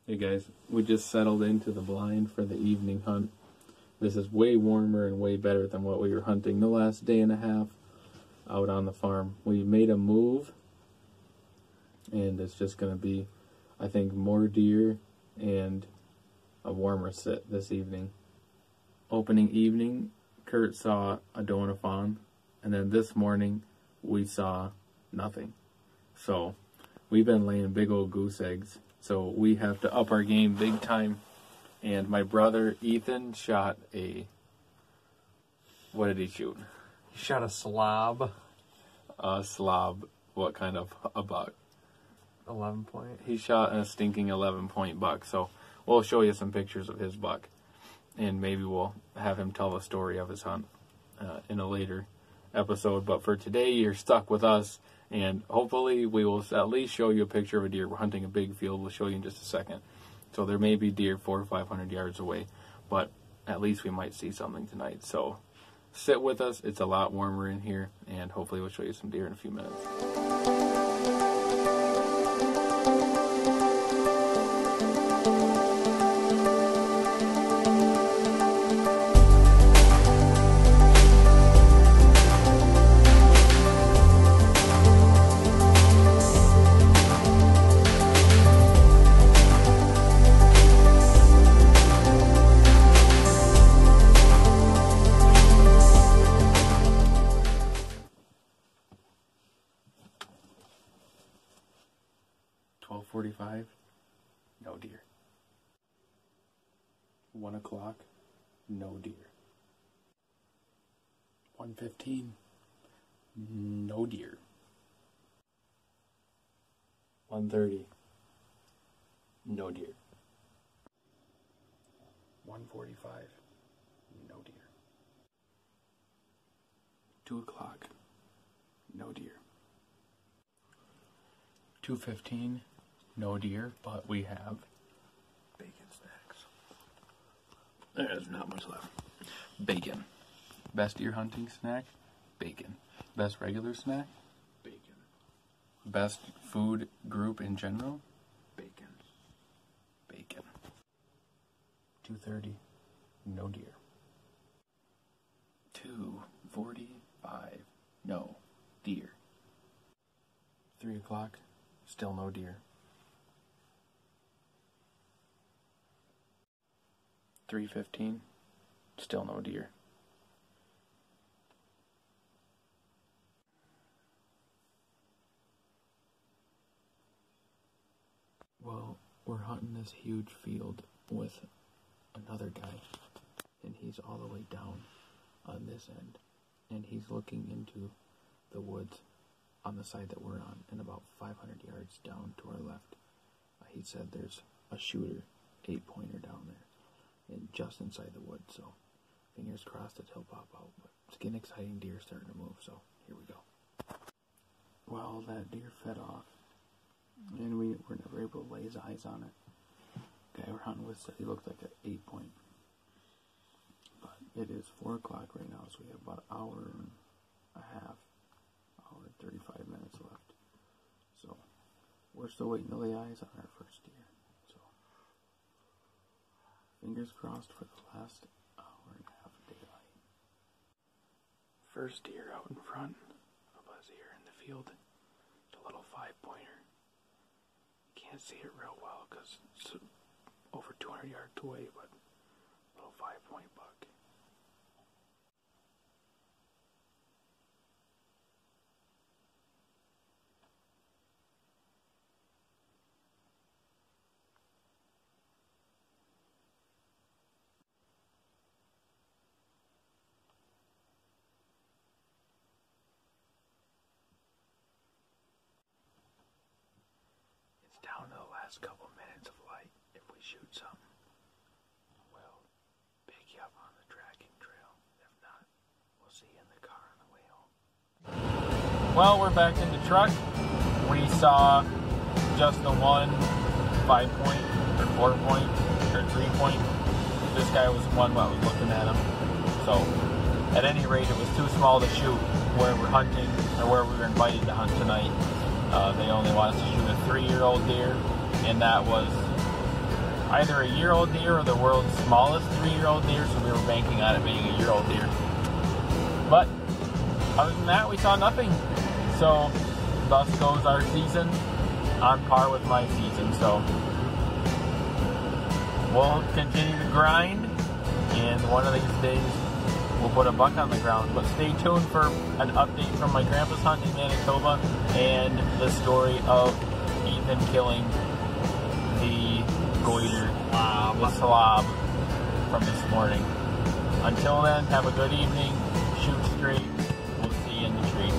Hey guys, we just settled into the blind for the evening hunt. This is way warmer and way better than what we were hunting the last day and a half out on the farm. We made a move, and it's just going to be, I think, more deer and a warmer sit this evening. Opening evening, Kurt saw a doe and a fawn, and then this morning we saw nothing. So we've been laying big old goose eggs. So we have to up our game big time. And my brother Ethan shot a... What did he shoot? He shot a slob. A slob. What kind of a buck? 11 point. He shot a stinking 11-point buck. So we'll show you some pictures of his buck. And maybe we'll have him tell the story of his hunt in a later episode. But for today, you're stuck with us. And hopefully we will at least show you a picture of a deer. We're hunting a big field. We'll show you in just a second. So there may be deer 400 or 500 yards away. But at least we might see something tonight. So sit with us. It's a lot warmer in here. And hopefully we'll show you some deer in a few minutes. No deer. 1 o'clock, no deer. 1:15, no deer. 1:30, no deer. 1:45, no deer. 2 o'clock, no deer. 2:15, no deer, but we have bacon snacks. There's not much left. Bacon. Best deer hunting snack? Bacon. Best regular snack? Bacon. Best food group in general? Bacon. Bacon. 2:30, no deer. 2:45, no deer. 3 o'clock, still no deer. 3:15, still no deer. Well, we're hunting this huge field with another guy, and he's all the way down on this end, and he's looking into the woods on the side that we're on, and about 500 yards down to our left. He said there's a shooter, 8-pointer down there. And just inside the woods, so fingers crossed that he'll pop out. But it's getting exciting, deer starting to move, so here we go. Well, that deer fed off, and we were never able to lay his eyes on it. The guy we're hunting with said he looked like an 8-point. But it is 4 o'clock right now, so we have about an hour and a half, hour and 35 minutes left. So we're still waiting to lay eyes on our first deer. Fingers crossed for the last hour and a half of daylight. First deer out in front of us here in the field. It's a little 5-pointer. Can't see it real well because it's over 200 yards away, but a little 5-point buck. Down to the last couple minutes of light. If we shoot something, we'll pick you up on the tracking trail. If not, we'll see you in the car on the way home. Well, we're back in the truck. We saw just the one 5-point or 4-point or 3-point. This guy was the one that was looking at him. So at any rate, it was too small to shoot where we're hunting or where we were invited to hunt tonight. They only wanted us to shoot a 3-year-old deer, and that was either a year-old deer or the world's smallest 3-year-old deer, so we were banking on it being a year-old deer. But other than that, we saw nothing. So thus goes our season, on par with my season. So we'll continue to grind, and one of these days we'll put a buck on the ground. But stay tuned for an update from my grandpa's hunt in Manitoba and the story of Ethan killing the goiter, the slob from this morning. Until then, have a good evening, shoot straight, we'll see you in the tree.